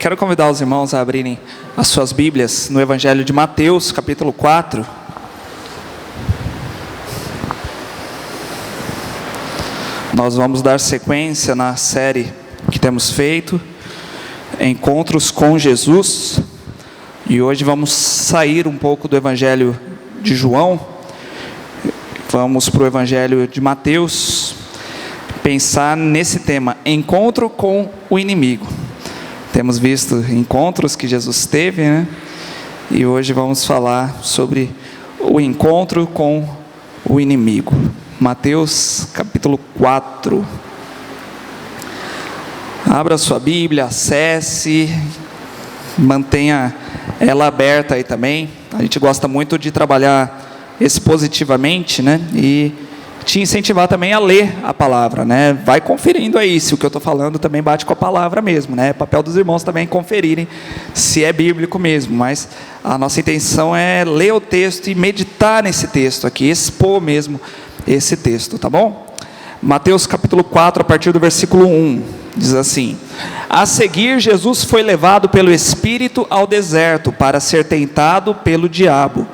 Quero convidar os irmãos a abrirem as suas Bíblias no Evangelho de Mateus, capítulo 4. Nós vamos dar sequência na série que temos feito, Encontros com Jesus. E hoje vamos sair um pouco do Evangelho de João, vamos para o Evangelho de Mateus, pensar nesse tema, encontro com o inimigo. Temos visto encontros que Jesus teve, né? E hoje vamos falar sobre o encontro com o inimigo. Mateus capítulo 4. Abra sua Bíblia, acesse, mantenha ela aberta aí também. A gente gosta muito de trabalhar expositivamente, né? E te incentivar também a ler a palavra, né? Vai conferindo aí se o que eu estou falando também bate com a palavra mesmo, né? É papel dos irmãos também conferirem se é bíblico mesmo, mas a nossa intenção é ler o texto e meditar nesse texto aqui, expor mesmo esse texto, tá bom? Mateus capítulo 4, a partir do versículo 1, diz assim: A seguir, Jesus foi levado pelo Espírito ao deserto para ser tentado pelo diabo.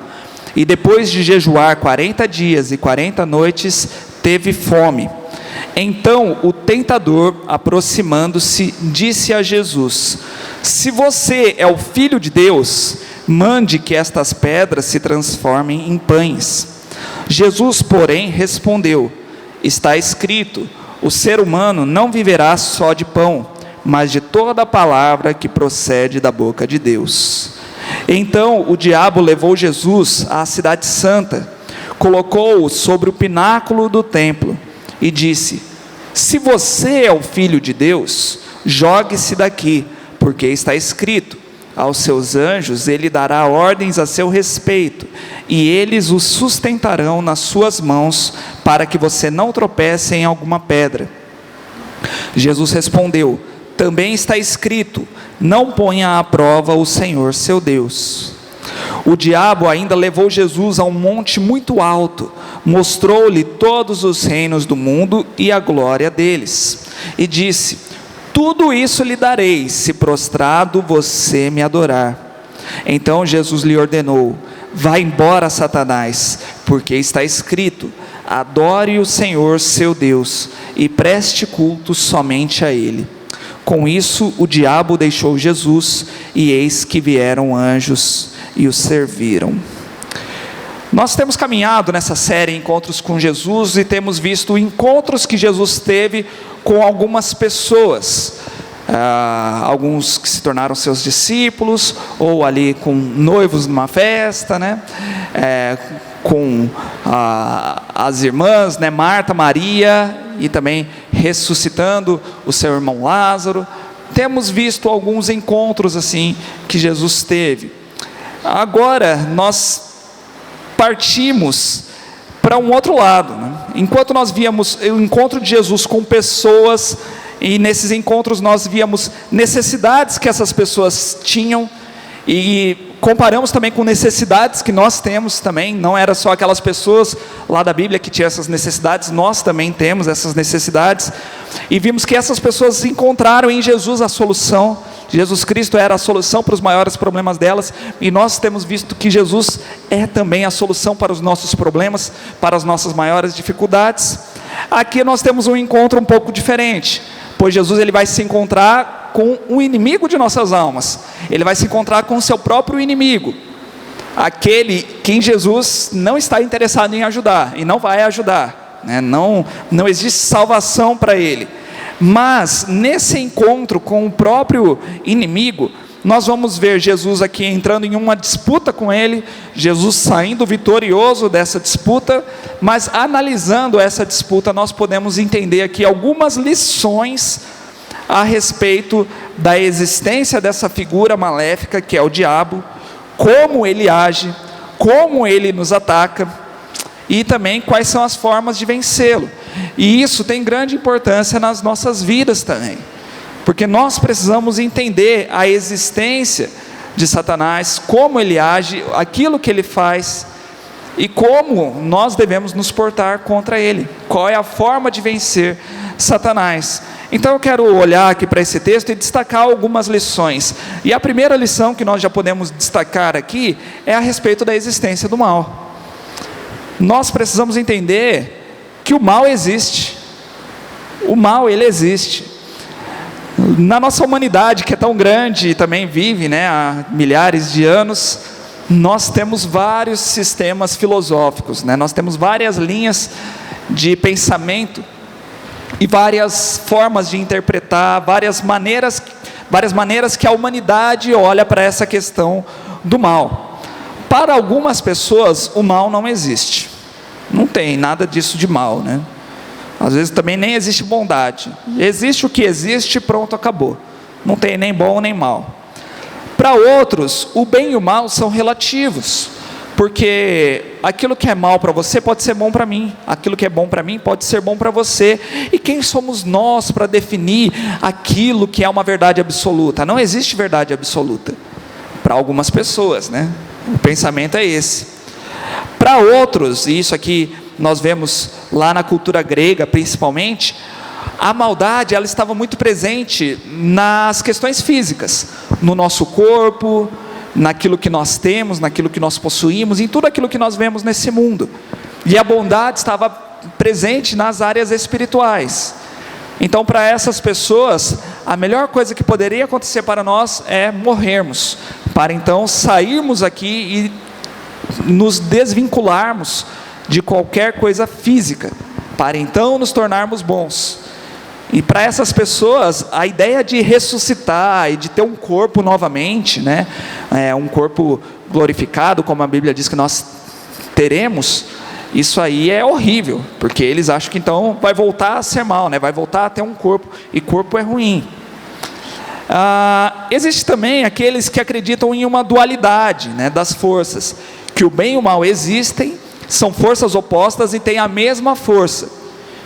E depois de jejuar 40 dias e 40 noites, teve fome. Então o tentador, aproximando-se, disse a Jesus: Se você é o Filho de Deus, mande que estas pedras se transformem em pães. Jesus, porém, respondeu: Está escrito, o ser humano não viverá só de pão, mas de toda a palavra que procede da boca de Deus. Então o diabo levou Jesus à cidade santa, colocou-o sobre o pináculo do templo e disse: Se você é o Filho de Deus, jogue-se daqui, porque está escrito, aos seus anjos ele dará ordens a seu respeito, e eles o sustentarão nas suas mãos, para que você não tropece em alguma pedra. Jesus respondeu: Também está escrito, não ponha à prova o Senhor seu Deus. O diabo ainda levou Jesus a um monte muito alto, mostrou-lhe todos os reinos do mundo e a glória deles, e disse: Tudo isso lhe darei, se prostrado você me adorar. Então Jesus lhe ordenou: Vá embora, Satanás, porque está escrito, adore o Senhor seu Deus, e preste culto somente a Ele. Com isso, o diabo deixou Jesus, e eis que vieram anjos e o serviram. Nós temos caminhado nessa série Encontros com Jesus, e temos visto encontros que Jesus teve com algumas pessoas. Alguns que se tornaram seus discípulos, ou ali com noivos numa festa, né? Com as irmãs, né? Marta, Maria, e também ressuscitando o seu irmão Lázaro. Temos visto alguns encontros assim que Jesus teve. Agora nós partimos para um outro lado, né? Enquanto nós víamos o encontro de Jesus com pessoas, e nesses encontros nós víamos necessidades que essas pessoas tinham, e comparamos também com necessidades que nós temos também. Não era só aquelas pessoas lá da Bíblia que tinham essas necessidades, nós também temos essas necessidades, e vimos que essas pessoas encontraram em Jesus a solução. Jesus Cristo era a solução para os maiores problemas delas, e nós temos visto que Jesus é também a solução para os nossos problemas, para as nossas maiores dificuldades. Aqui nós temos um encontro um pouco diferente, pois Jesus ele vai se encontrar com o inimigo de nossas almas. Ele vai se encontrar com o seu próprio inimigo, aquele que Jesus não está interessado em ajudar, e não vai ajudar, né? Não existe salvação para ele. Mas nesse encontro com o próprio inimigo, nós vamos ver Jesus aqui entrando em uma disputa com ele, Jesus saindo vitorioso dessa disputa. Mas analisando essa disputa, nós podemos entender aqui algumas lições a respeito da existência dessa figura maléfica que é o diabo, como ele age, como ele nos ataca, e também quais são as formas de vencê-lo. E isso tem grande importância nas nossas vidas também, porque nós precisamos entender a existência de Satanás, como ele age, aquilo que ele faz, e como nós devemos nos portar contra ele. Qual é a forma de vencer Satanás. Então eu quero olhar aqui para esse texto e destacar algumas lições. E a primeira lição que nós já podemos destacar aqui é a respeito da existência do mal. Nós precisamos entender que o mal existe. O mal, ele existe. Na nossa humanidade, que é tão grande e também vive, há milhares de anos, nós temos vários sistemas filosóficos, nós temos várias linhas de pensamento e várias formas de interpretar, várias maneiras que a humanidade olha para essa questão do mal. Para algumas pessoas, o mal não existe. Não tem nada disso de mal, Às vezes também nem existe bondade. Existe o que existe, pronto, acabou. Não tem nem bom nem mal. Para outros, o bem e o mal são relativos. Porque aquilo que é mal para você pode ser bom para mim. Aquilo que é bom para mim pode ser bom para você. E quem somos nós para definir aquilo que é uma verdade absoluta? Não existe verdade absoluta. Para algumas pessoas, O pensamento é esse. Para outros, e isso aqui nós vemos lá na cultura grega principalmente, a maldade ela estava muito presente nas questões físicas, no nosso corpo, naquilo que nós temos, naquilo que nós possuímos, em tudo aquilo que nós vemos nesse mundo. E a bondade estava presente nas áreas espirituais. Então, para essas pessoas, a melhor coisa que poderia acontecer para nós é morrermos, para então sairmos aqui e nos desvincularmos de qualquer coisa física, para então nos tornarmos bons. E para essas pessoas, a ideia de ressuscitar e de ter um corpo novamente, um corpo glorificado, como a Bíblia diz que nós teremos, isso aí é horrível, porque eles acham que então vai voltar a ser mal, vai voltar a ter um corpo, e corpo é ruim. Existe também aqueles que acreditam em uma dualidade das forças, que o bem e o mal existem, são forças opostas e têm a mesma força,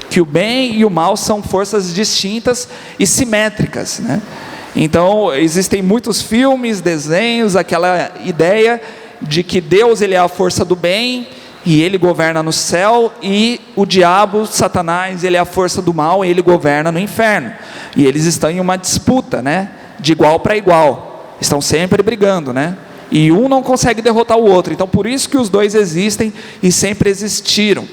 que o bem e o mal são forças distintas e simétricas, Então existem muitos filmes, desenhos, aquela ideia de que Deus ele é a força do bem e ele governa no céu, e o diabo, Satanás, ele é a força do mal e ele governa no inferno, e eles estão em uma disputa, de igual para igual, estão sempre brigando, e um não consegue derrotar o outro. Então por isso que os dois existem e sempre existiram.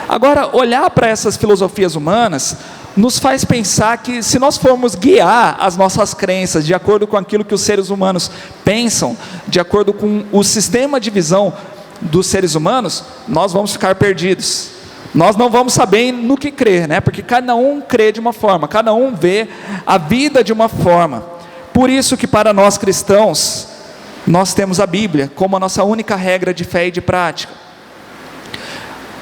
Agora, olhar para essas filosofias humanas nos faz pensar que, se nós formos guiar as nossas crenças de acordo com aquilo que os seres humanos pensam, de acordo com o sistema de visão dos seres humanos, nós vamos ficar perdidos. Nós não vamos saber no que crer, porque cada um crê de uma forma, cada um vê a vida de uma forma. Por isso que para nós cristãos, nós temos a Bíblia como a nossa única regra de fé e de prática.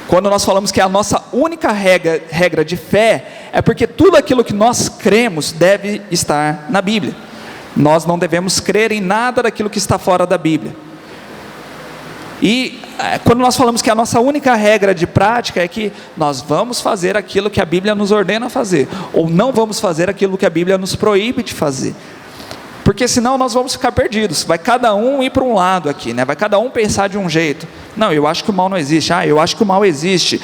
Quando nós falamos que é a nossa única regra de fé, é porque tudo aquilo que nós cremos deve estar na Bíblia. Nós não devemos crer em nada daquilo que está fora da Bíblia. E quando nós falamos que a nossa única regra de prática é que nós vamos fazer aquilo que a Bíblia nos ordena fazer, ou não vamos fazer aquilo que a Bíblia nos proíbe de fazer. Porque senão nós vamos ficar perdidos, vai cada um ir para um lado aqui, vai cada um pensar de um jeito. Não, eu acho que o mal não existe. Eu acho que o mal existe.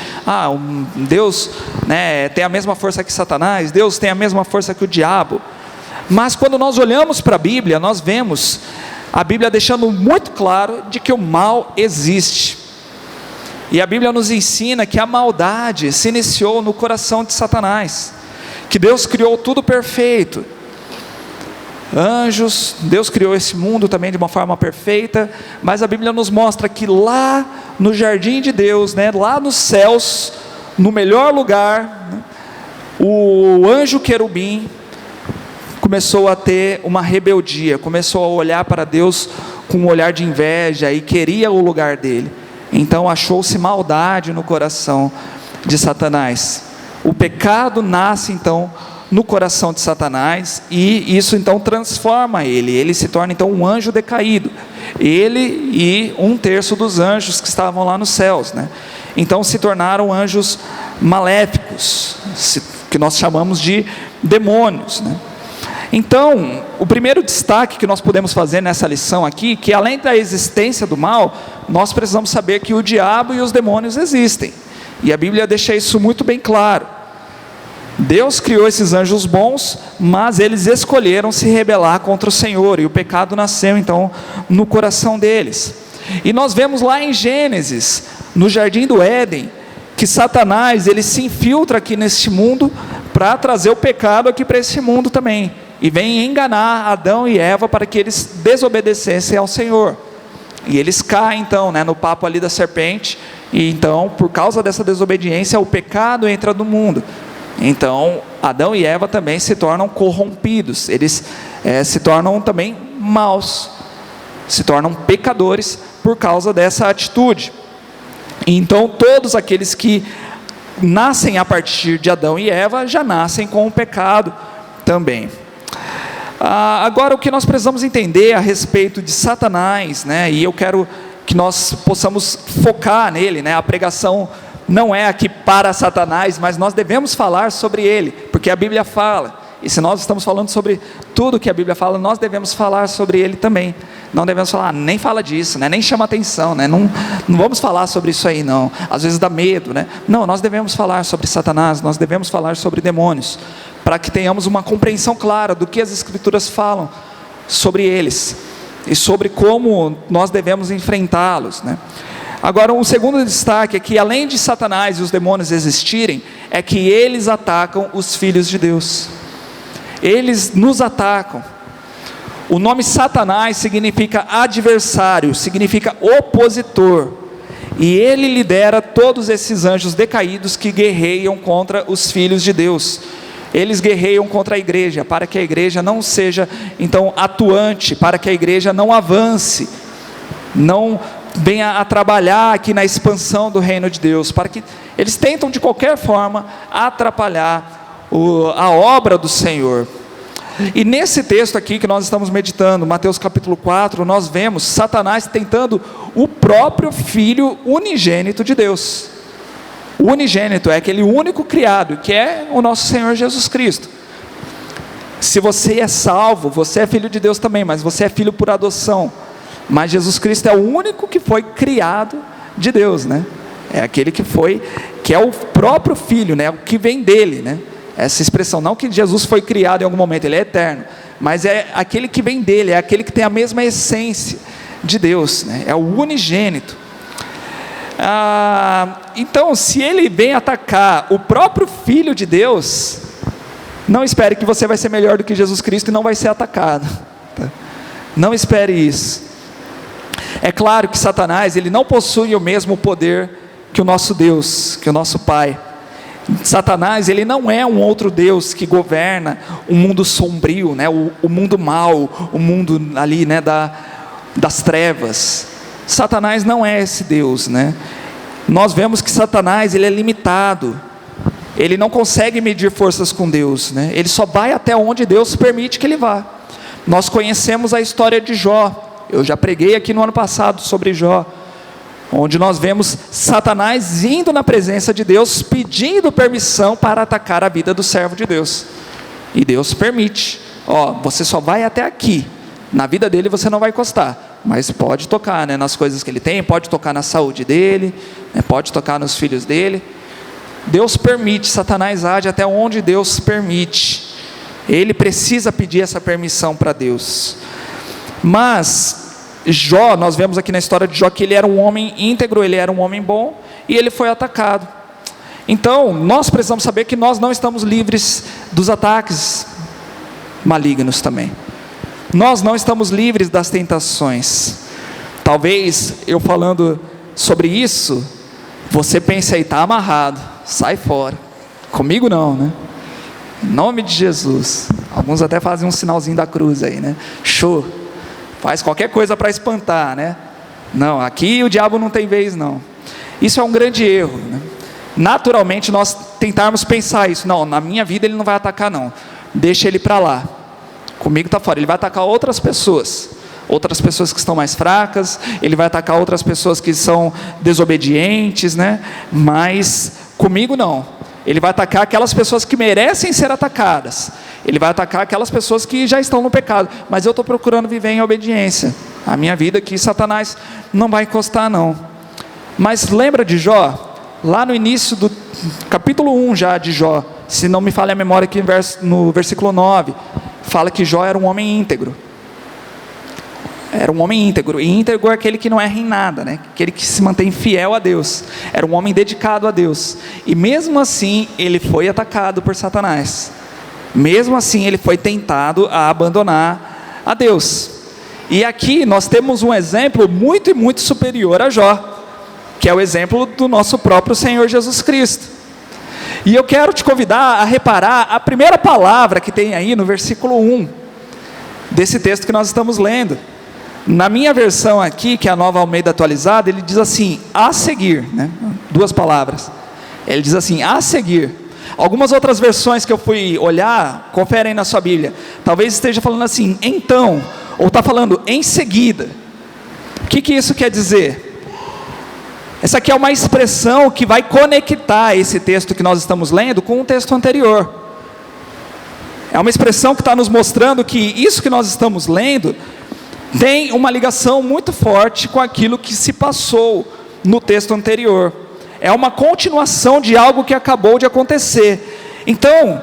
Deus tem a mesma força que Satanás, Deus tem a mesma força que o diabo. Mas quando nós olhamos para a Bíblia, nós vemos a Bíblia deixando muito claro de que o mal existe. E a Bíblia nos ensina que a maldade se iniciou no coração de Satanás, que Deus criou tudo perfeito, anjos, Deus criou esse mundo também de uma forma perfeita, mas a Bíblia nos mostra que lá no jardim de Deus, lá nos céus, no melhor lugar, o anjo querubim começou a ter uma rebeldia, começou a olhar para Deus com um olhar de inveja e queria o lugar dele. Então achou-se maldade no coração de Satanás. O pecado nasce então no coração de Satanás, e isso então transforma ele se torna então um anjo decaído, ele e 1/3 dos anjos que estavam lá nos céus, então se tornaram anjos maléficos, que nós chamamos de demônios, Então, o primeiro destaque que nós podemos fazer nessa lição aqui, que além da existência do mal, nós precisamos saber que o diabo e os demônios existem, e a Bíblia deixa isso muito bem claro. Deus criou esses anjos bons, mas eles escolheram se rebelar contra o Senhor, e o pecado nasceu então no coração deles. E nós vemos lá em Gênesis, no jardim do Éden, que Satanás, ele se infiltra aqui neste mundo para trazer o pecado aqui para esse mundo também, e vem enganar Adão e Eva para que eles desobedecessem ao Senhor. E eles caem então, no papo ali da serpente, e então por causa dessa desobediência o pecado entra no mundo. Então Adão e Eva também se tornam corrompidos, eles se tornam também maus, se tornam pecadores por causa dessa atitude. Então todos aqueles que nascem a partir de Adão e Eva já nascem com o pecado também. Agora o que nós precisamos entender a respeito de Satanás, e eu quero que nós possamos focar nele, a pregação não é aqui para Satanás, mas nós devemos falar sobre ele, porque a Bíblia fala, e se nós estamos falando sobre tudo que a Bíblia fala, nós devemos falar sobre ele também. Não devemos falar, nem fala disso, nem chama atenção, não vamos falar sobre isso aí não, às vezes dá medo, não, nós devemos falar sobre Satanás, nós devemos falar sobre demônios, para que tenhamos uma compreensão clara do que as Escrituras falam sobre eles, e sobre como nós devemos enfrentá-los, Agora, um segundo destaque é que além de Satanás e os demônios existirem, é que eles atacam os filhos de Deus, eles nos atacam. O nome Satanás significa adversário, significa opositor, e ele lidera todos esses anjos decaídos que guerreiam contra os filhos de Deus. Eles guerreiam contra a igreja, para que a igreja não seja então atuante, para que a igreja não avance, não venha a trabalhar aqui na expansão do reino de Deus, para que eles tentam de qualquer forma atrapalhar a obra do Senhor. E nesse texto aqui que nós estamos meditando, Mateus capítulo 4, nós vemos Satanás tentando o próprio Filho unigênito de Deus. O unigênito é aquele único criado, que é o nosso Senhor Jesus Cristo. Se você é salvo, você é filho de Deus também, mas você é filho por adoção. Mas Jesus Cristo é o único que foi criado de Deus, É aquele que é o próprio Filho, o que vem dele, Essa expressão, não que Jesus foi criado em algum momento, ele é eterno, mas é aquele que vem dele, é aquele que tem a mesma essência de Deus, É o unigênito. Então, se ele vem atacar o próprio Filho de Deus, não espere que você vai ser melhor do que Jesus Cristo e não vai ser atacado, Não espere isso. É claro que Satanás, ele não possui o mesmo poder que o nosso Deus, que o nosso Pai. Satanás, ele não é um outro Deus que governa o mundo sombrio, o mundo mau, o mundo ali, das trevas. Satanás não é esse Deus, Nós vemos que Satanás, ele é limitado, ele não consegue medir forças com Deus, ele só vai até onde Deus permite que ele vá. Nós conhecemos a história de Jó, eu já preguei aqui no ano passado sobre Jó, onde nós vemos Satanás indo na presença de Deus, pedindo permissão para atacar a vida do servo de Deus, e Deus permite, você só vai até aqui, na vida dele você não vai encostar, mas pode tocar nas coisas que ele tem, pode tocar na saúde dele, pode tocar nos filhos dele. Deus permite, Satanás age até onde Deus permite, ele precisa pedir essa permissão para Deus. Mas Jó, nós vemos aqui na história de Jó que ele era um homem íntegro, ele era um homem bom, e ele foi atacado. Então nós precisamos saber que nós não estamos livres dos ataques malignos também, nós não estamos livres das tentações. Talvez eu falando sobre isso, você pense aí, está amarrado, sai fora, comigo não, em nome de Jesus. Alguns até fazem um sinalzinho da cruz aí, show, faz qualquer coisa para espantar, não, aqui o diabo não tem vez não. Isso é um grande erro, Naturalmente nós tentarmos pensar isso, não, na minha vida ele não vai atacar não, deixa ele para lá, comigo está fora. Ele vai atacar outras pessoas que estão mais fracas, ele vai atacar outras pessoas que são desobedientes, mas comigo não. Ele vai atacar aquelas pessoas que merecem ser atacadas, ele vai atacar aquelas pessoas que já estão no pecado, mas eu estou procurando viver em obediência, a minha vida aqui Satanás não vai encostar não. Mas lembra de Jó? Lá no início do capítulo 1 já de Jó, se não me falha a memória aqui no versículo 9, fala que Jó era um homem íntegro. Era um homem íntegro, e íntegro é aquele que não erra em nada, né? Aquele que se mantém fiel a Deus. Era um homem dedicado a Deus, e mesmo assim ele foi atacado por Satanás. Mesmo assim ele foi tentado a abandonar a Deus. E aqui nós temos um exemplo muito e muito superior a Jó, que é o exemplo do nosso próprio Senhor Jesus Cristo. E eu quero te convidar a reparar a primeira palavra que tem aí no versículo 1 desse texto que nós estamos lendo. Na minha versão aqui, que é a Nova Almeida Atualizada, ele diz assim, a seguir, né? 2 palavras. Ele diz assim, a seguir. Algumas outras versões que eu fui olhar, conferem na sua Bíblia, talvez esteja falando assim, então, ou está falando em seguida. O que isso quer dizer? Essa aqui é uma expressão que vai conectar esse texto que nós estamos lendo com o texto anterior. É uma expressão que está nos mostrando que isso que nós estamos lendo tem uma ligação muito forte com aquilo que se passou no texto anterior. É uma continuação de algo que acabou de acontecer. Então,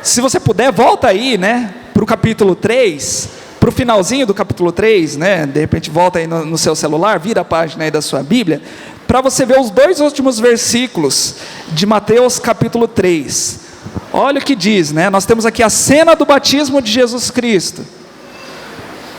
se você puder, volta aí, né, para o capítulo 3, para o finalzinho do capítulo 3, né, de repente volta aí no seu celular, vira a página aí da sua Bíblia, para você ver os 2 últimos versículos de Mateus capítulo 3. Olha o que diz, né? Nós temos aqui a cena do batismo de Jesus Cristo.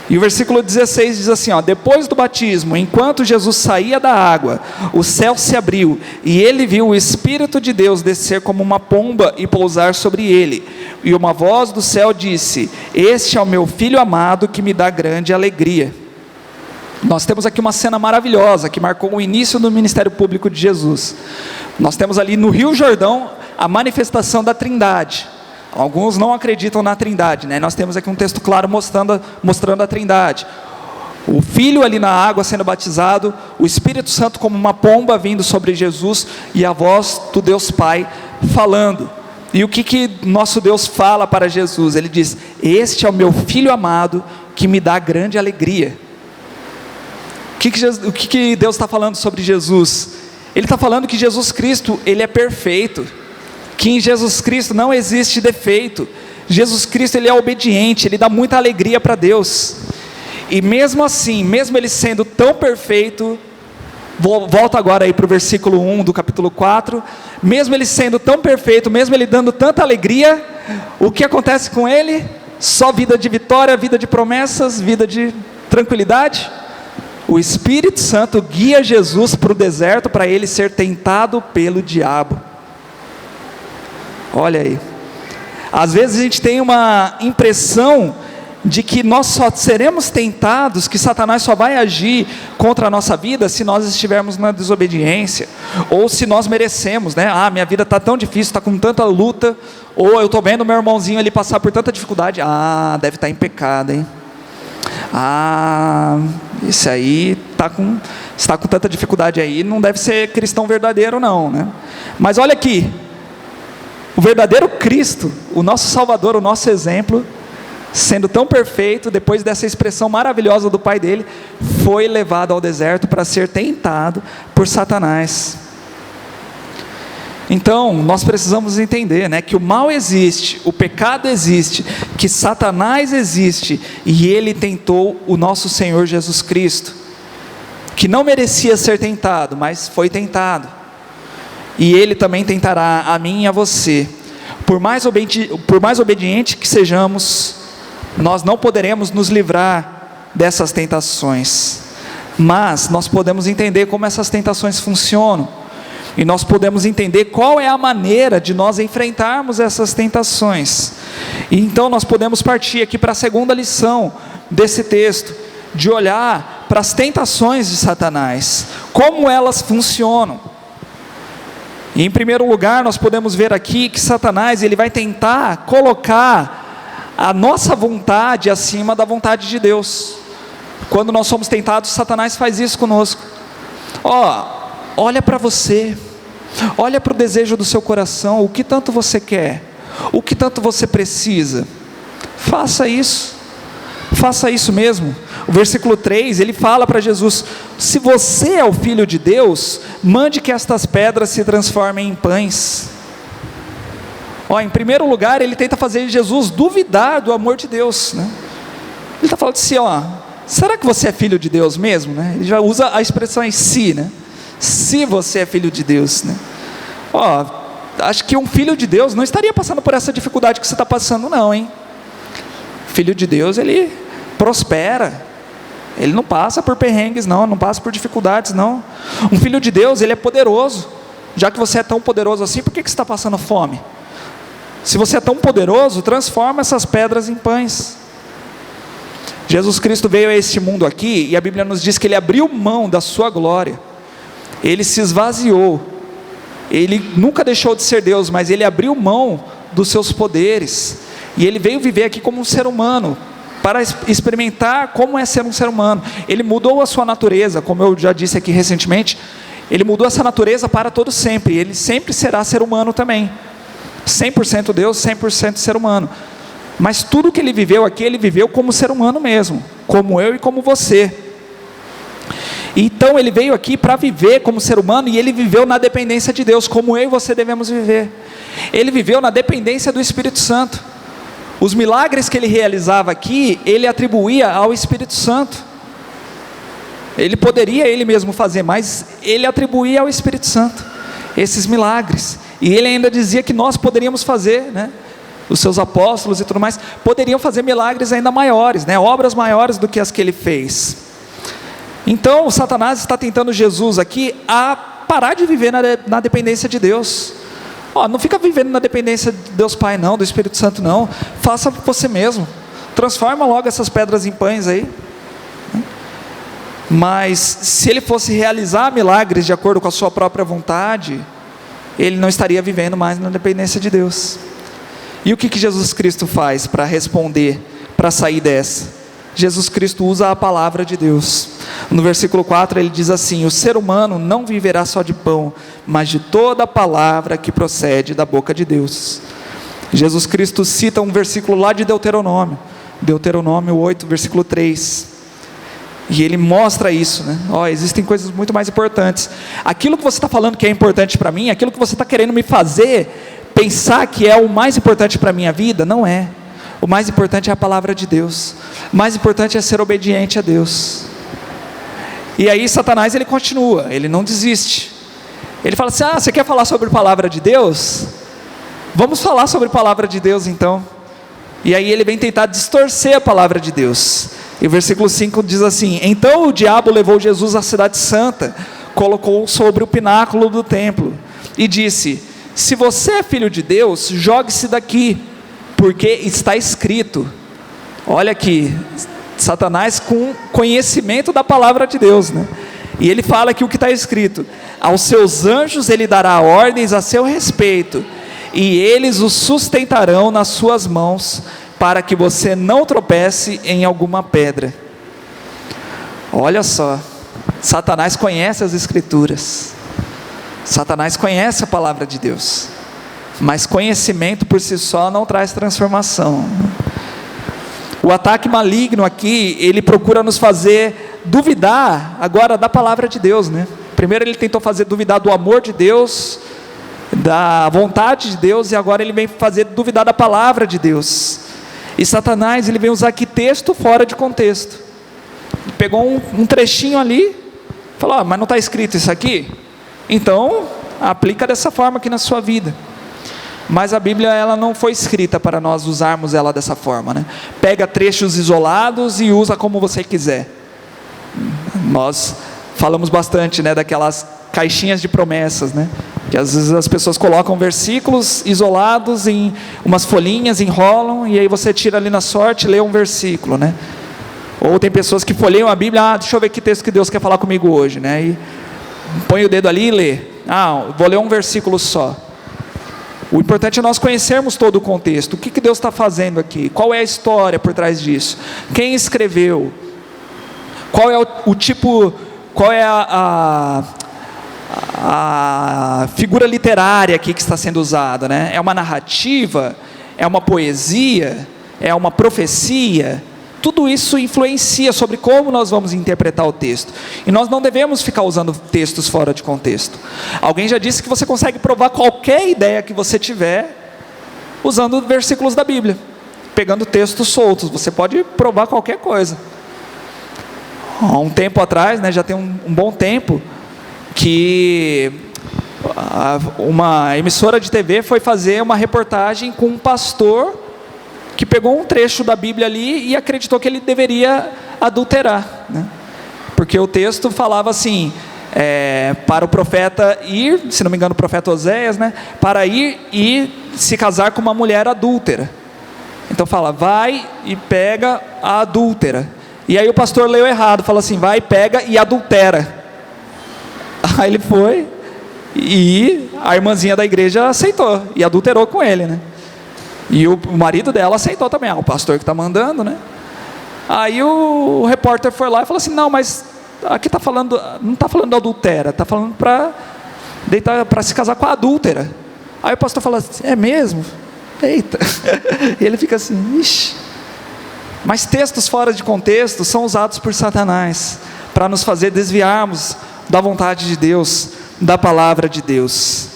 E o versículo 16 diz assim, ó, depois do batismo, enquanto Jesus saía da água, o céu se abriu, e ele viu o Espírito de Deus descer como uma pomba e pousar sobre ele. E uma voz do céu disse, este é o meu Filho amado, que me dá grande alegria. Nós temos aqui uma cena maravilhosa, que marcou o início do ministério público de Jesus. Nós temos ali no Rio Jordão, a manifestação da Trindade. Alguns não acreditam na Trindade, né? Nós temos aqui um texto claro mostrando a Trindade. O Filho ali na água sendo batizado, o Espírito Santo como uma pomba vindo sobre Jesus, e a voz do Deus Pai falando. E o que nosso Deus fala para Jesus? Ele diz, este é o meu Filho amado, que me dá grande alegria. O que Deus está falando sobre Jesus? Ele está falando que Jesus Cristo, ele é perfeito, que em Jesus Cristo não existe defeito. Jesus Cristo, ele é obediente, ele dá muita alegria para Deus. E mesmo assim, mesmo ele sendo tão perfeito, volta agora aí para o versículo 1 do capítulo 4, mesmo ele sendo tão perfeito, mesmo ele dando tanta alegria, o que acontece com ele? Só vida de vitória, vida de promessas, vida de tranquilidade. O Espírito Santo guia Jesus para o deserto, para ele ser tentado pelo diabo. Olha aí, às vezes a gente tem uma impressão de que nós só seremos tentados, que Satanás só vai agir contra a nossa vida se nós estivermos na desobediência, ou se nós merecemos, né? Minha vida está tão difícil, está com tanta luta, ou eu estou vendo meu irmãozinho ali passar por tanta dificuldade, deve estar em pecado, hein? Esse aí está com tanta dificuldade aí, não deve ser cristão verdadeiro não, né? Mas olha aqui, o verdadeiro Cristo, o nosso Salvador, o nosso exemplo, sendo tão perfeito, depois dessa expressão maravilhosa do Pai dele, foi levado ao deserto para ser tentado por Satanás. Então, nós precisamos entender, né, que o mal existe, o pecado existe, que Satanás existe, e ele tentou o nosso Senhor Jesus Cristo, que não merecia ser tentado, mas foi tentado. E ele também tentará a mim e a você. Por mais obediente que sejamos, nós não poderemos nos livrar dessas tentações, mas nós podemos entender como essas tentações funcionam, e nós podemos entender qual é a maneira de nós enfrentarmos essas tentações. E então nós podemos partir aqui para a segunda lição desse texto, de olhar para as tentações de Satanás, como elas funcionam. E em primeiro lugar, nós podemos ver aqui que Satanás, ele vai tentar colocar a nossa vontade acima da vontade de Deus. Quando nós somos tentados, Satanás faz isso conosco. Olha para você, olha para o desejo do seu coração, o que tanto você quer, o que tanto você precisa, faça isso mesmo. O versículo 3, ele fala para Jesus, se você é o Filho de Deus, mande que estas pedras se transformem em pães. Ó, em primeiro lugar, ele tenta fazer Jesus duvidar do amor de Deus, né? Ele está falando assim, ó, será que você é filho de Deus mesmo, né? Ele já usa a expressão em si, né? Se você é filho de Deus, né? Ó, acho que um filho de Deus não estaria passando por essa dificuldade que você está passando, não, hein? Filho de Deus, ele prospera, ele não passa por perrengues, não passa por dificuldades, não. Um filho de Deus, ele é poderoso. Já que você é tão poderoso assim, por que você está passando fome? Se você é tão poderoso, transforma essas pedras em pães. Jesus Cristo veio a este mundo aqui, e a Bíblia nos diz que ele abriu mão da sua glória, ele se esvaziou, ele nunca deixou de ser Deus, mas ele abriu mão dos seus poderes, e ele veio viver aqui como um ser humano, para experimentar como é ser um ser humano. Ele mudou a sua natureza, como eu já disse aqui recentemente, ele mudou essa natureza para todo sempre, ele sempre será ser humano também, 100% Deus, 100% ser humano. Mas tudo que ele viveu aqui, ele viveu como ser humano mesmo, como eu e como você. Então ele veio aqui para viver como ser humano, e ele viveu na dependência de Deus, como eu e você devemos viver. Ele viveu na dependência do Espírito Santo. Os milagres que ele realizava aqui, ele atribuía ao Espírito Santo. Ele poderia ele mesmo fazer, mas ele atribuía ao Espírito Santo esses milagres. E ele ainda dizia que nós poderíamos fazer, né? Os seus apóstolos e tudo mais, poderiam fazer milagres ainda maiores, né? Obras maiores do que as que ele fez. Então, o Satanás está tentando Jesus aqui a parar de viver na dependência de Deus. Ó, não fica vivendo na dependência de Deus Pai não, do Espírito Santo não, faça você mesmo, transforma logo essas pedras em pães aí. Mas, se ele fosse realizar milagres de acordo com a sua própria vontade, ele não estaria vivendo mais na dependência de Deus. E o que Jesus Cristo faz para responder, para sair dessa? Jesus Cristo usa a palavra de Deus. No versículo 4 ele diz assim: o ser humano não viverá só de pão, mas de toda a palavra que procede da boca de Deus. Jesus Cristo cita um versículo lá de Deuteronômio 8, versículo 3. E ele mostra isso, né? Ó, existem coisas muito mais importantes. Aquilo que você está falando que é importante para mim, aquilo que você está querendo me fazer pensar que é o mais importante para a minha vida, não é. O mais importante é a palavra de Deus. O mais importante é ser obediente a Deus. E aí Satanás, ele continua, ele não desiste. Ele fala assim: você quer falar sobre a palavra de Deus? Vamos falar sobre a palavra de Deus então. E aí ele vem tentar distorcer a palavra de Deus. E o versículo 5 diz assim: então o diabo levou Jesus à cidade santa, colocou-o sobre o pináculo do templo e disse: se você é filho de Deus, jogue-se daqui, porque está escrito. Olha aqui, Satanás com conhecimento da palavra de Deus, né? E ele fala que o que está escrito: aos seus anjos ele dará ordens a seu respeito, e eles o sustentarão nas suas mãos, para que você não tropece em alguma pedra. Olha só, Satanás conhece as Escrituras, Satanás conhece a palavra de Deus, mas conhecimento por si só não traz transformação. O ataque maligno aqui, ele procura nos fazer duvidar agora da palavra de Deus, né? Primeiro ele tentou fazer duvidar do amor de Deus, da vontade de Deus, e agora ele vem fazer duvidar da palavra de Deus. E Satanás, ele vem usar aqui texto fora de contexto. Pegou um trechinho ali, falou: mas não está escrito isso aqui? Então, aplica dessa forma aqui na sua vida. Mas a Bíblia, ela não foi escrita para nós usarmos ela dessa forma, né? Pega trechos isolados e usa como você quiser. Nós falamos bastante, né, daquelas caixinhas de promessas, né? Que às vezes as pessoas colocam versículos isolados em umas folhinhas, enrolam, e aí você tira ali na sorte e lê um versículo, né? Ou tem pessoas que folheiam a Bíblia: deixa eu ver que texto que Deus quer falar comigo hoje, né? E põe o dedo ali e lê: vou ler um versículo só. O importante é nós conhecermos todo o contexto. O que Deus está fazendo aqui? Qual é a história por trás disso? Quem escreveu? Qual é o tipo, qual é a figura literária aqui que está sendo usada, né? É uma narrativa? É uma poesia? É uma profecia? Tudo isso influencia sobre como nós vamos interpretar o texto. E nós não devemos ficar usando textos fora de contexto. Alguém já disse que você consegue provar qualquer ideia que você tiver usando versículos da Bíblia, pegando textos soltos. Você pode provar qualquer coisa. Há um tempo atrás, né, já tem um bom tempo, que uma emissora de TV foi fazer uma reportagem com um pastor que pegou um trecho da Bíblia ali e acreditou que ele deveria adulterar, né? Porque o texto falava assim, para o profeta ir, se não me engano o profeta Oséias, né, para ir e se casar com uma mulher adúltera. Então fala, vai e pega a adúltera. E aí o pastor leu errado, falou assim, vai, pega e adultera. Aí ele foi e a irmãzinha da igreja aceitou e adulterou com ele, né? E o marido dela aceitou também, o pastor que está mandando, né? Aí o repórter foi lá e falou assim, não, mas aqui está falando, não está falando adultera, está falando para se casar com a adúltera. Aí o pastor fala assim, é mesmo? Eita. E ele fica assim, ixi. Mas textos fora de contexto são usados por Satanás para nos fazer desviarmos da vontade de Deus, da palavra de Deus.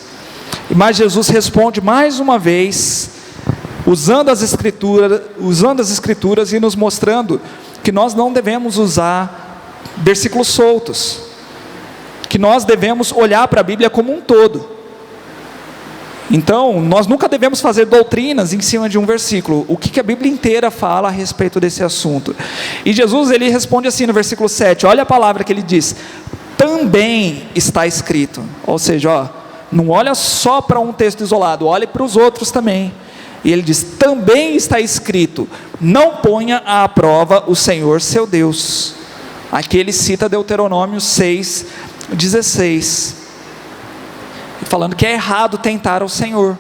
Mas Jesus responde mais uma vez, usando as escrituras e nos mostrando que nós não devemos usar versículos soltos, que nós devemos olhar para a Bíblia como um todo. Então, nós nunca devemos fazer doutrinas em cima de um versículo. O que a Bíblia inteira fala a respeito desse assunto? E Jesus, ele responde assim no versículo 7, olha a palavra que ele diz, também está escrito. Ou seja, não olha só para um texto isolado, olhe para os outros também. E ele diz, também está escrito, não ponha à prova o Senhor seu Deus. Aqui ele cita Deuteronômio 6:16. Falando que é errado tentar ao Senhor.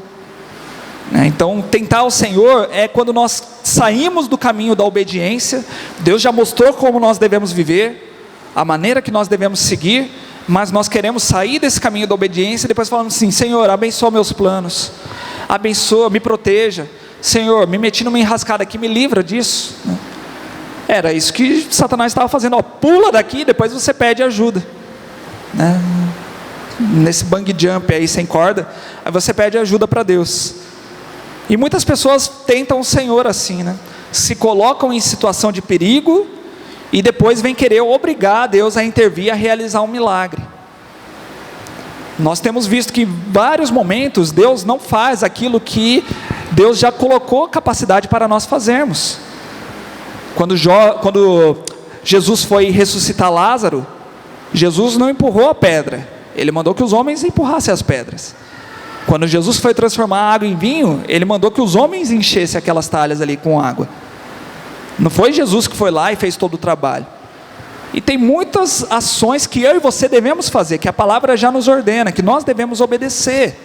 Então, tentar ao Senhor é quando nós saímos do caminho da obediência. Deus já mostrou como nós devemos viver, a maneira que nós devemos seguir, mas nós queremos sair desse caminho da obediência e depois falamos assim, Senhor, abençoa meus planos, abençoa, me proteja, Senhor, me meti numa enrascada aqui, me livra disso. Era isso que Satanás estava fazendo, pula daqui, depois você pede ajuda, né? Nesse bang jump aí sem corda, aí você pede ajuda para Deus. E muitas pessoas tentam o Senhor assim, né? Se colocam em situação de perigo e depois vem querer obrigar Deus a intervir, a realizar um milagre. Nós temos visto que em vários momentos Deus não faz aquilo que Deus já colocou capacidade para nós fazermos. Quando Jesus foi ressuscitar Lázaro, Jesus não empurrou a pedra, ele mandou que os homens empurrassem as pedras. Quando Jesus foi transformar a água em vinho, ele mandou que os homens enchessem aquelas talhas ali com água. Não foi Jesus que foi lá e fez todo o trabalho. E tem muitas ações que eu e você devemos fazer, que a palavra já nos ordena, que nós devemos obedecer.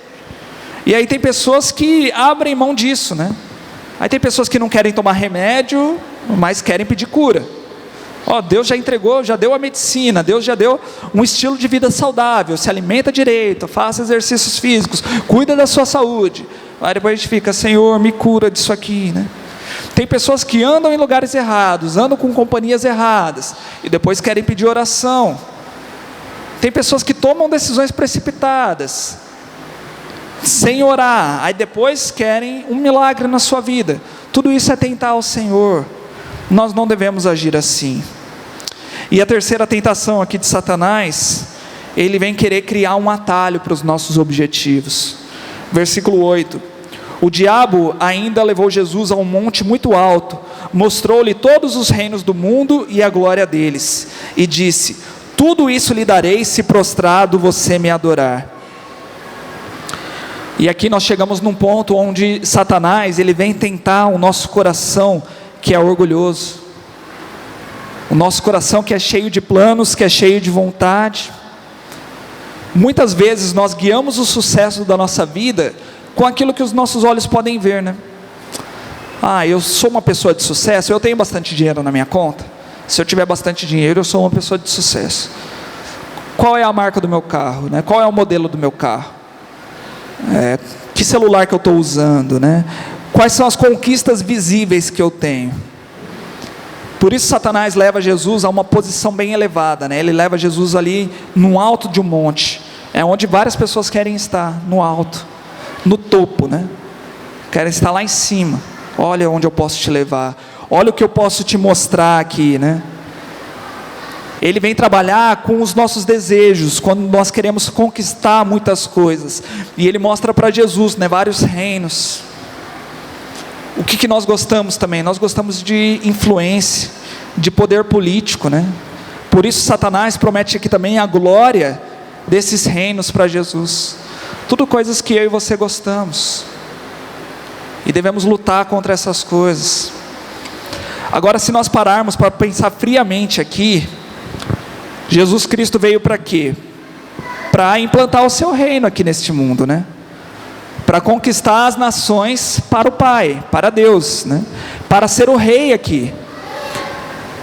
E aí tem pessoas que abrem mão disso, né? Aí tem pessoas que não querem tomar remédio, mas querem pedir cura. Deus já entregou, já deu a medicina, Deus já deu um estilo de vida saudável, se alimenta direito, faça exercícios físicos, cuida da sua saúde. Aí depois a gente fica, Senhor, me cura disso aqui, né? Tem pessoas que andam em lugares errados, andam com companhias erradas, e depois querem pedir oração. Tem pessoas que tomam decisões precipitadas, sem orar, aí depois querem um milagre na sua vida. Tudo isso é tentar ao Senhor. Nós não devemos agir assim. E a terceira tentação aqui de Satanás, ele vem querer criar um atalho para os nossos objetivos. Versículo 8, o diabo ainda levou Jesus a um monte muito alto, mostrou-lhe todos os reinos do mundo e a glória deles, e disse, tudo isso lhe darei se prostrado você me adorar. E aqui nós chegamos num ponto onde Satanás, ele vem tentar o nosso coração, que é orgulhoso, o nosso coração que é cheio de planos, que é cheio de vontade. Muitas vezes nós guiamos o sucesso da nossa vida com aquilo que os nossos olhos podem ver, né? Eu sou uma pessoa de sucesso, eu tenho bastante dinheiro na minha conta, se eu tiver bastante dinheiro eu sou uma pessoa de sucesso. Qual é a marca do meu carro, né? Qual é o modelo do meu carro? Que celular que eu estou usando, né? Quais são as conquistas visíveis que eu tenho? Por isso Satanás leva Jesus a uma posição bem elevada, né? Ele leva Jesus ali no alto de um monte, onde várias pessoas querem estar, no alto, no topo, né? querem estar lá em cima. Olha onde eu posso te levar, olha o que eu posso te mostrar aqui, né? Ele vem trabalhar com os nossos desejos, quando nós queremos conquistar muitas coisas, e Ele mostra para Jesus, né, vários reinos. O que nós gostamos também? Nós gostamos de influência, de poder político, né? Por isso Satanás promete aqui também a glória desses reinos para Jesus. Tudo coisas que eu e você gostamos, e devemos lutar contra essas coisas. Agora, se nós pararmos para pensar friamente aqui, Jesus Cristo veio para quê? Para implantar o seu reino aqui neste mundo, né? Para conquistar as nações para o Pai, para Deus, né? Para ser o rei aqui.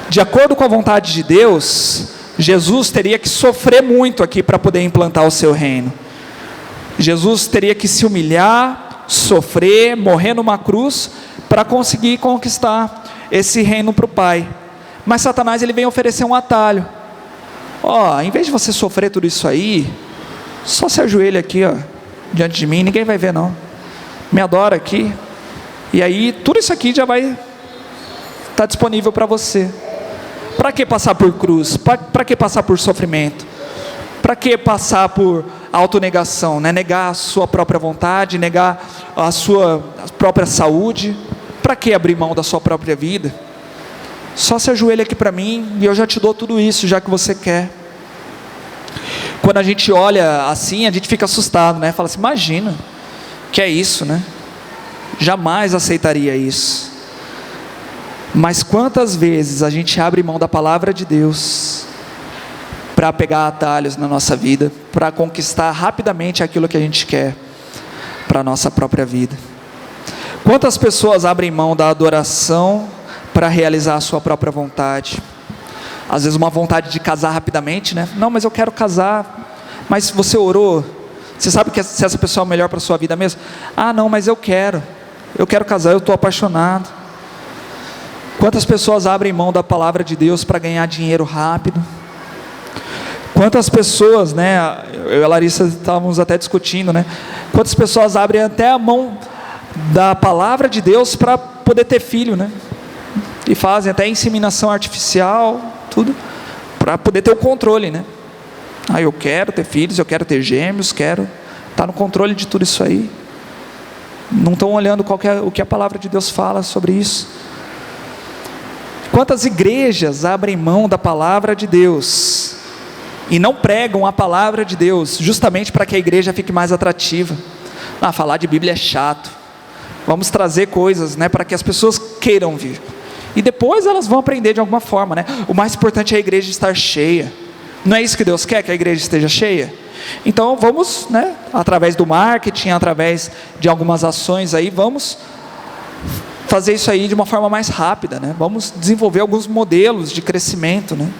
De acordo com a vontade de Deus, Jesus teria que sofrer muito aqui para poder implantar o seu reino. Jesus teria que se humilhar, sofrer, morrer numa cruz para conseguir conquistar esse reino para o Pai. Mas Satanás, ele vem oferecer um atalho. Em vez de você sofrer tudo isso aí, só se ajoelha aqui, diante de mim, ninguém vai ver não, me adora aqui, e aí tudo isso aqui já vai estar disponível para você. Para que passar por cruz? Para que passar por sofrimento? Para que passar por autonegação, né? Negar a sua própria vontade, negar a sua própria saúde? Para que abrir mão da sua própria vida? Só se ajoelha aqui para mim, e eu já te dou tudo isso, já que você quer. Quando a gente olha assim, a gente fica assustado, né? Fala assim, imagina, que é isso, né? Jamais aceitaria isso. Mas quantas vezes a gente abre mão da palavra de Deus para pegar atalhos na nossa vida, para conquistar rapidamente aquilo que a gente quer para a nossa própria vida? Quantas pessoas abrem mão da adoração para realizar a sua própria vontade? Às vezes uma vontade de casar rapidamente, né? Não, mas eu quero casar. Mas você orou? Você sabe que se essa pessoa é o melhor para a sua vida mesmo? Não, mas eu quero casar, eu estou apaixonado. Quantas pessoas abrem mão da palavra de Deus para ganhar dinheiro rápido? Quantas pessoas, né? Eu e a Larissa estávamos até discutindo, né? Quantas pessoas abrem até a mão da palavra de Deus para poder ter filho, né? E fazem até inseminação artificial, tudo, para poder ter o controle, né? Eu quero ter filhos, eu quero ter gêmeos, quero estar no controle de tudo isso aí. Não estão olhando o que a palavra de Deus fala sobre isso. Quantas igrejas abrem mão da palavra de Deus e não pregam a palavra de Deus, justamente para que a igreja fique mais atrativa? Falar de Bíblia é chato, vamos trazer coisas, né, para que as pessoas queiram vir, e depois elas vão aprender de alguma forma, né? O mais importante é a igreja estar cheia. Não é isso que Deus quer, que a igreja esteja cheia? Então vamos, né, através do marketing, através de algumas ações aí, vamos fazer isso aí de uma forma mais rápida, né? Vamos desenvolver alguns modelos de crescimento, né?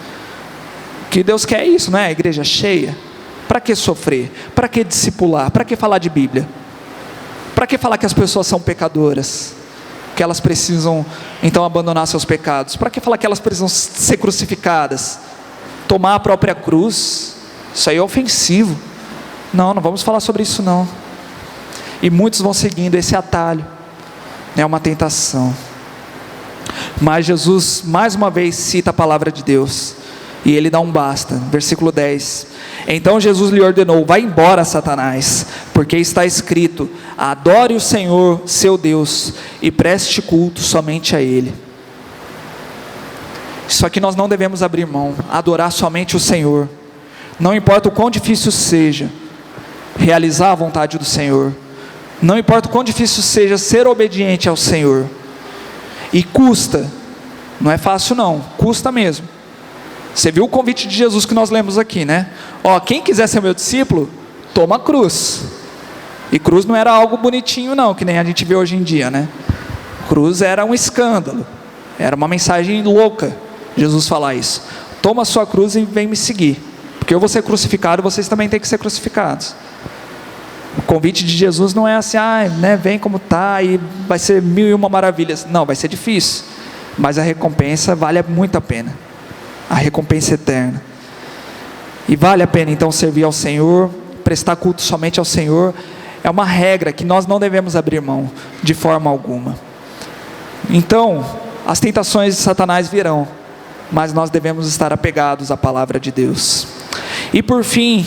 Que Deus quer isso, não é? A igreja cheia. Para que sofrer? Para que discipular? Para que falar de Bíblia? Para que falar que as pessoas são pecadoras? Que elas precisam então abandonar seus pecados? Para que falar que elas precisam ser crucificadas? Tomar a própria cruz? Isso aí é ofensivo. Não vamos falar sobre isso não. E muitos vão seguindo esse atalho. É uma tentação. Mas Jesus mais uma vez cita a palavra de Deus, e ele dá um basta. Versículo 10: Então Jesus lhe ordenou: vai embora, Satanás, porque está escrito: adore o Senhor seu Deus e preste culto somente a Ele. Isso aqui nós não devemos abrir mão. Adorar somente o Senhor, não importa o quão difícil seja realizar a vontade do Senhor, não importa o quão difícil seja ser obediente ao Senhor. E custa, não é fácil não, custa mesmo. Você viu o convite de Jesus que nós lemos aqui, né? Quem quiser ser meu discípulo, toma a cruz. E cruz não era algo bonitinho não, que nem a gente vê hoje em dia, né? Cruz era um escândalo, era uma mensagem louca, Jesus falar isso. Toma a sua cruz e vem me seguir, porque eu vou ser crucificado, vocês também têm que ser crucificados. O convite de Jesus não é assim, né, vem como está e vai ser 1001 maravilhas. Não, vai ser difícil, mas a recompensa vale muito a pena. A recompensa eterna. E vale a pena então servir ao Senhor, prestar culto somente ao Senhor. é uma regra que nós não devemos abrir mão de forma alguma. Então, as tentações de Satanás virão, mas nós devemos estar apegados à palavra de Deus. E por fim,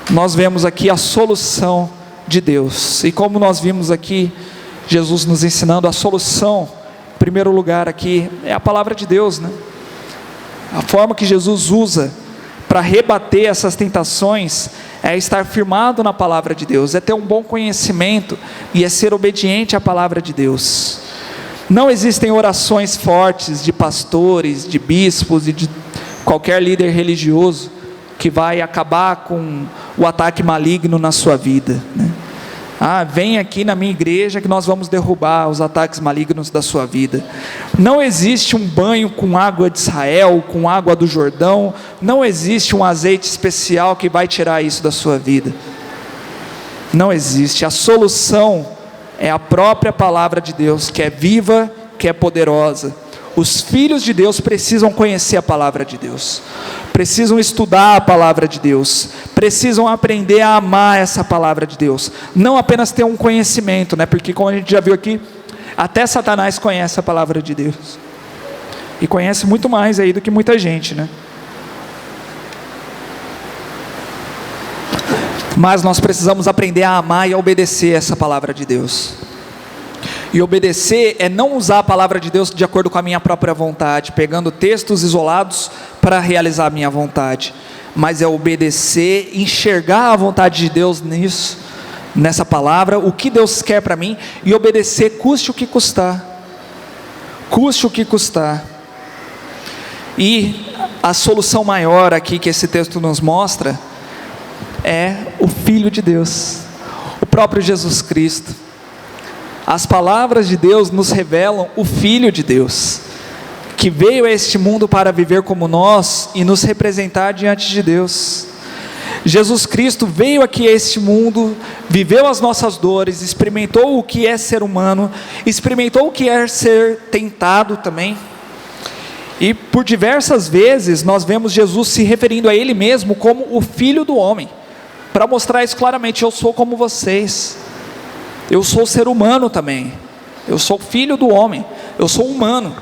nós vemos aqui a solução de Deus. E como nós vimos aqui, Jesus nos ensinando a solução, em primeiro lugar aqui, é a palavra de Deus, né? A forma que Jesus usa para rebater essas tentações é estar firmado na palavra de Deus, é ter um bom conhecimento e é ser obediente à palavra de Deus. Não existem orações fortes de pastores, de bispos e de qualquer líder religioso que vai acabar com o ataque maligno na sua vida, né? Vem aqui na minha igreja que nós vamos derrubar os ataques malignos da sua vida. Não existe um banho com água de Israel, com água do Jordão. Não existe um azeite especial que vai tirar isso da sua vida. Não existe. A solução é a própria palavra de Deus, que é viva, que é poderosa. Os filhos de Deus precisam conhecer a palavra de Deus, precisam estudar a palavra de Deus, precisam aprender a amar essa palavra de Deus, não apenas ter um conhecimento, né? Porque como a gente já viu aqui, até Satanás conhece a palavra de Deus, e conhece muito mais aí do que muita gente, né? Mas nós precisamos aprender a amar e a obedecer essa palavra de Deus. E obedecer é não usar a palavra de Deus de acordo com a minha própria vontade, pegando textos isolados para realizar a minha vontade, mas é obedecer, enxergar a vontade de Deus nisso, nessa palavra, o que Deus quer para mim, e obedecer custe o que custar, custe o que custar. E a solução maior aqui que esse texto nos mostra é o Filho de Deus, o próprio Jesus Cristo. As palavras de Deus nos revelam o Filho de Deus, que veio a este mundo para viver como nós e nos representar diante de Deus. Jesus Cristo veio aqui a este mundo, viveu as nossas dores, experimentou o que é ser humano, experimentou o que é ser tentado também. E por diversas vezes nós vemos Jesus se referindo a Ele mesmo como o Filho do homem, para mostrar isso claramente: eu sou como vocês. Eu sou ser humano também, eu sou filho do homem, eu sou humano.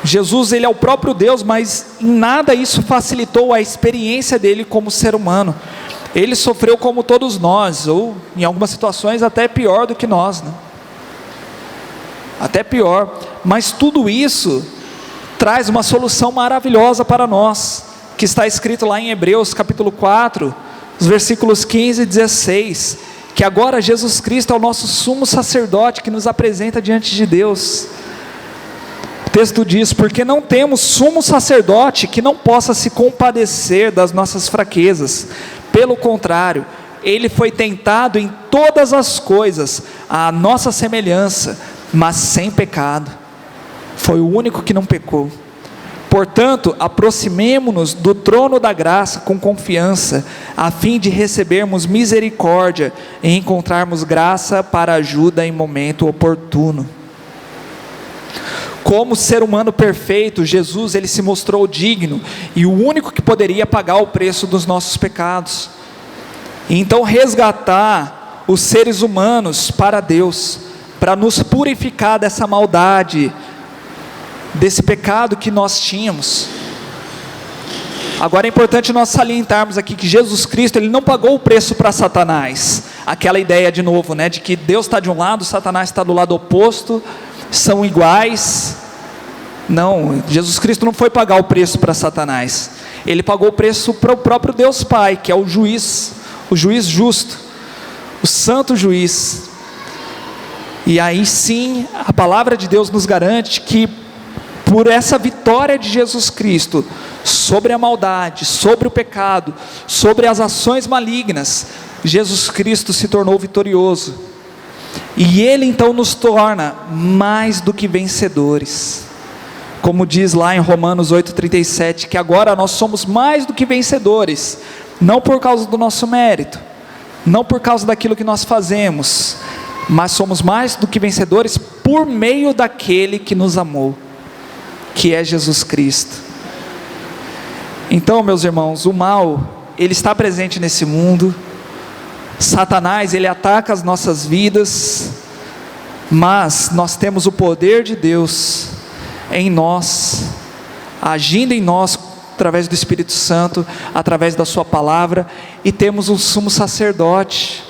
Jesus, ele é o próprio Deus, mas em nada isso facilitou a experiência dele como ser humano. Ele sofreu como todos nós, ou em algumas situações até pior do que nós, né? Até pior, mas tudo isso traz uma solução maravilhosa para nós, que está escrito lá em Hebreus capítulo 4, os versículos 15 e 16, que agora Jesus Cristo é o nosso sumo sacerdote que nos apresenta diante de Deus. O texto diz: porque não temos sumo sacerdote que não possa se compadecer das nossas fraquezas, pelo contrário, ele foi tentado em todas as coisas, à nossa semelhança, mas sem pecado. Foi o único que não pecou. Portanto, aproximemo-nos do trono da graça com confiança, a fim de recebermos misericórdia e encontrarmos graça para ajuda em momento oportuno. Como ser humano perfeito, Jesus, ele se mostrou digno e o único que poderia pagar o preço dos nossos pecados. E então resgatar os seres humanos para Deus, para nos purificar dessa maldade, desse pecado que nós tínhamos. Agora é importante nós salientarmos aqui que Jesus Cristo, ele não pagou o preço para Satanás. Aquela ideia de novo, né, de que Deus está de um lado, Satanás está do lado oposto, são iguais. Não, Jesus Cristo não foi pagar o preço para Satanás. Ele pagou o preço para o próprio Deus Pai, que é o juiz justo, o santo juiz. E aí sim, a palavra de Deus nos garante que por essa vitória de Jesus Cristo sobre a maldade, sobre o pecado, sobre as ações malignas, Jesus Cristo se tornou vitorioso, e Ele então nos torna mais do que vencedores, como diz lá em Romanos 8,37, que agora nós somos mais do que vencedores, não por causa do nosso mérito, não por causa daquilo que nós fazemos, mas somos mais do que vencedores por meio daquele que nos amou, que é Jesus Cristo. Então, meus irmãos, o mal, ele está presente nesse mundo, Satanás, ele ataca as nossas vidas, mas nós temos o poder de Deus em nós, agindo em nós, através do Espírito Santo, através da sua palavra, e temos um sumo sacerdote,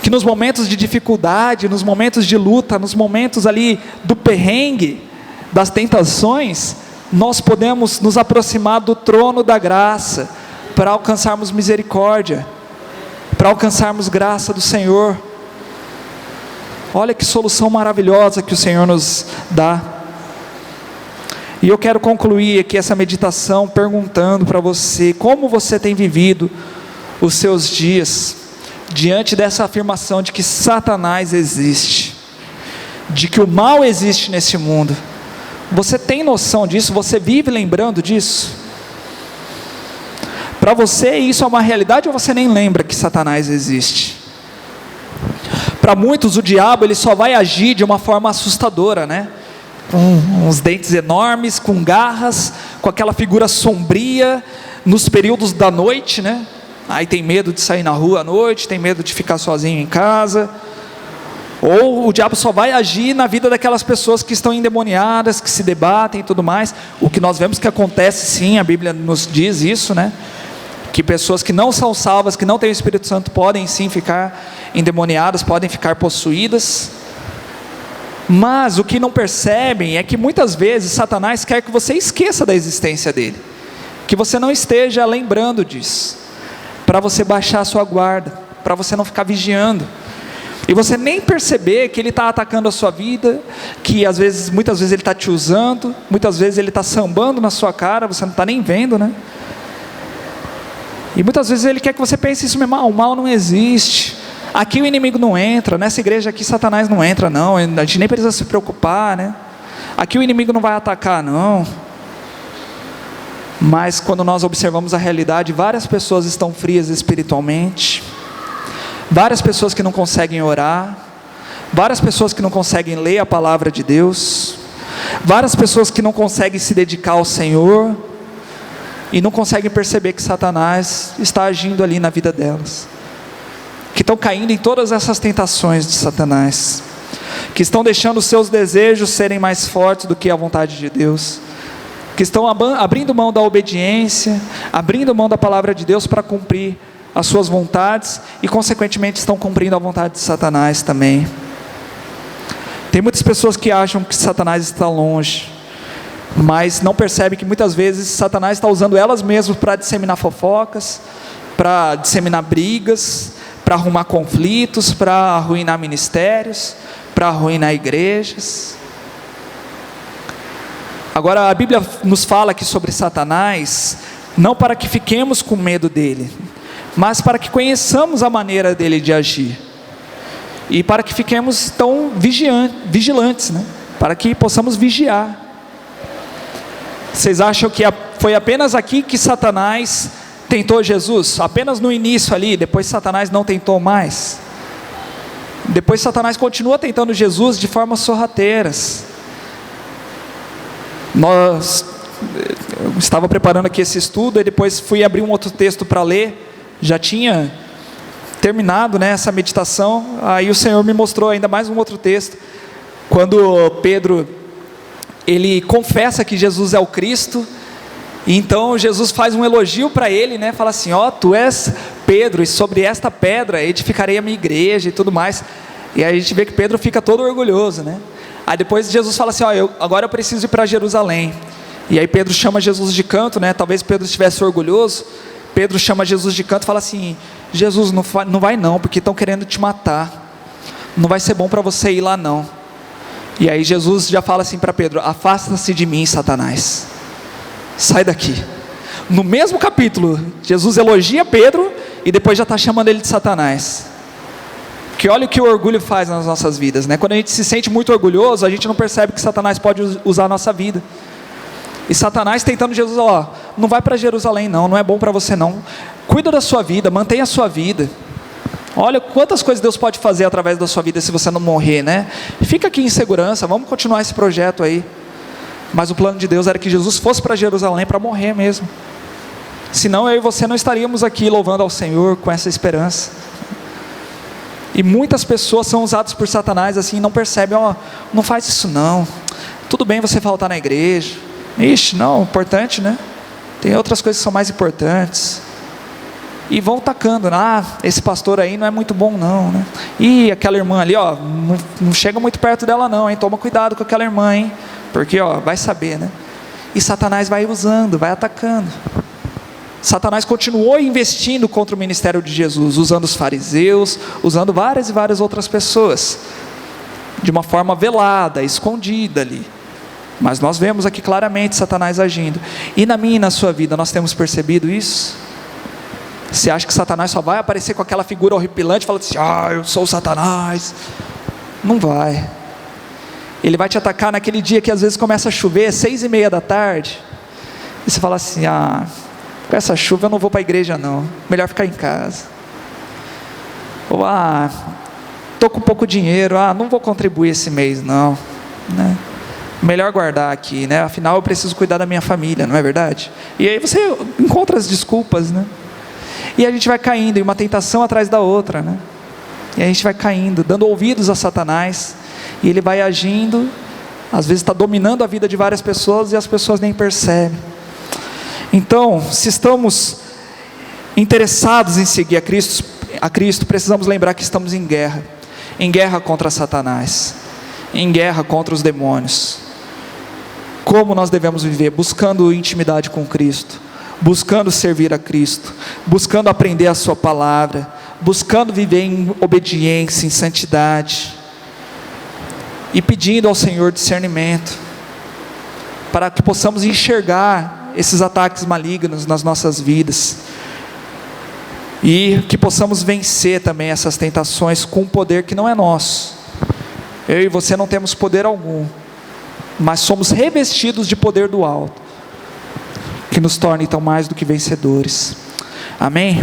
que nos momentos de dificuldade, nos momentos de luta, nos momentos ali do perrengue, das tentações, nós podemos nos aproximar do trono da graça, para alcançarmos misericórdia, para alcançarmos graça do Senhor. Olha que solução maravilhosa que o Senhor nos dá. E eu quero concluir aqui essa meditação perguntando para você, como você tem vivido os seus dias, diante dessa afirmação de que Satanás existe, de que o mal existe nesse mundo. Você tem noção disso? Você vive lembrando disso? Para você isso é uma realidade, ou você nem lembra que Satanás existe? Para muitos o diabo ele só vai agir de uma forma assustadora, né? Com uns dentes enormes, com garras, com aquela figura sombria, nos períodos da noite, né? Aí tem medo de sair na rua à noite, tem medo de ficar sozinho em casa. Ou o diabo só vai agir na vida daquelas pessoas que estão endemoniadas, que se debatem e tudo mais. O que nós vemos que acontece sim, a Bíblia nos diz isso, né? Que pessoas que não são salvas, que não têm o Espírito Santo, podem sim ficar endemoniadas, podem ficar possuídas. Mas o que não percebem é que muitas vezes Satanás quer que você esqueça da existência dele, que você não esteja lembrando disso, para você baixar a sua guarda, para você não ficar vigiando, e você nem perceber que ele está atacando a sua vida, que muitas vezes ele está te usando, muitas vezes ele está sambando na sua cara, você não está nem vendo, né? E muitas vezes ele quer que você pense isso mesmo: o mal não existe, aqui o inimigo não entra, nessa igreja aqui Satanás não entra não, a gente nem precisa se preocupar, né? Aqui o inimigo não vai atacar não. Mas quando nós observamos a realidade, várias pessoas estão frias espiritualmente, várias pessoas que não conseguem orar, várias pessoas que não conseguem ler a palavra de Deus, várias pessoas que não conseguem se dedicar ao Senhor, e não conseguem perceber que Satanás está agindo ali na vida delas, que estão caindo em todas essas tentações de Satanás, que estão deixando os seus desejos serem mais fortes do que a vontade de Deus, que estão abrindo mão da obediência, abrindo mão da palavra de Deus para cumprir as suas vontades, e consequentemente estão cumprindo a vontade de Satanás também. Tem muitas pessoas que acham que Satanás está longe, mas não percebem que muitas vezes Satanás está usando elas mesmas para disseminar fofocas, para disseminar brigas, para arrumar conflitos, para arruinar ministérios, para arruinar igrejas. Agora a Bíblia nos fala aqui sobre Satanás, não para que fiquemos com medo dele, mas para que conheçamos a maneira dele de agir, e para que fiquemos tão vigilantes, né? Para que possamos vigiar. Vocês acham que foi apenas aqui que Satanás tentou Jesus? Apenas no início ali, depois Satanás não tentou mais? Depois Satanás continua tentando Jesus de formas sorrateiras. Eu estava preparando aqui esse estudo, e depois fui abrir um outro texto para ler, já tinha terminado, né, essa meditação, aí o Senhor me mostrou ainda mais um outro texto, quando Pedro, ele confessa que Jesus é o Cristo, e então Jesus faz um elogio para ele, né, fala assim: tu és Pedro, e sobre esta pedra edificarei a minha igreja e tudo mais. E aí a gente vê que Pedro fica todo orgulhoso, né? Aí depois Jesus fala assim: agora eu preciso ir para Jerusalém. E aí Pedro chama Jesus de canto, né? Talvez Pedro estivesse orgulhoso. Pedro chama Jesus de canto e fala assim: Jesus, não vai não, porque estão querendo te matar, não vai ser bom para você ir lá não. E aí Jesus já fala assim para Pedro: afasta-se de mim, Satanás, sai daqui. No mesmo capítulo, Jesus elogia Pedro, e depois já está chamando ele de Satanás. Que olha o que o orgulho faz nas nossas vidas, né? Quando a gente se sente muito orgulhoso, a gente não percebe que Satanás pode usar a nossa vida. E Satanás tentando Jesus: não vai para Jerusalém não é bom para você não, cuida da sua vida, mantenha a sua vida. Olha quantas coisas Deus pode fazer através da sua vida se você não morrer, né? Fica aqui em segurança, vamos continuar esse projeto aí. Mas o plano de Deus era que Jesus fosse para Jerusalém para morrer mesmo. Senão eu e você não estaríamos aqui louvando ao Senhor com essa esperança. E muitas pessoas são usadas por Satanás assim, e não percebem, não faz isso não, tudo bem você faltar na igreja, ixi, não, importante, né? Tem outras coisas que são mais importantes. E vão tacando, esse pastor aí não é muito bom não, né? E aquela irmã ali, não chega muito perto dela não, hein? Toma cuidado com aquela irmã, hein? Porque, vai saber, né? E Satanás vai usando, vai atacando. Satanás continuou investindo contra o ministério de Jesus, usando os fariseus, usando várias e várias outras pessoas, de uma forma velada, escondida ali. Mas nós vemos aqui claramente Satanás agindo. E na minha e na sua vida, nós temos percebido isso? Você acha que Satanás só vai aparecer com aquela figura horripilante, falando assim, eu sou Satanás? Não vai. Ele vai te atacar naquele dia que às vezes começa a chover, 6:30 da tarde, e você fala assim, com essa chuva eu não vou para a igreja não, melhor ficar em casa. Ou, estou com pouco dinheiro, não vou contribuir esse mês não, né? Melhor guardar aqui, né? Afinal eu preciso cuidar da minha família, não é verdade? E aí você encontra as desculpas, né? E a gente vai caindo em uma tentação atrás da outra, né? E a gente vai caindo, dando ouvidos a Satanás, e ele vai agindo, às vezes está dominando a vida de várias pessoas e as pessoas nem percebem. Então, se estamos interessados em seguir a Cristo, precisamos lembrar que estamos em guerra contra Satanás, em guerra contra os demônios. Como nós devemos viver? Buscando intimidade com Cristo, buscando servir a Cristo, buscando aprender a sua palavra, buscando viver em obediência, em santidade, e pedindo ao Senhor discernimento, para que possamos enxergar esses ataques malignos nas nossas vidas, e que possamos vencer também essas tentações com um poder que não é nosso. Eu e você não temos poder algum, mas somos revestidos de poder do alto, que nos torne então mais do que vencedores. Amém?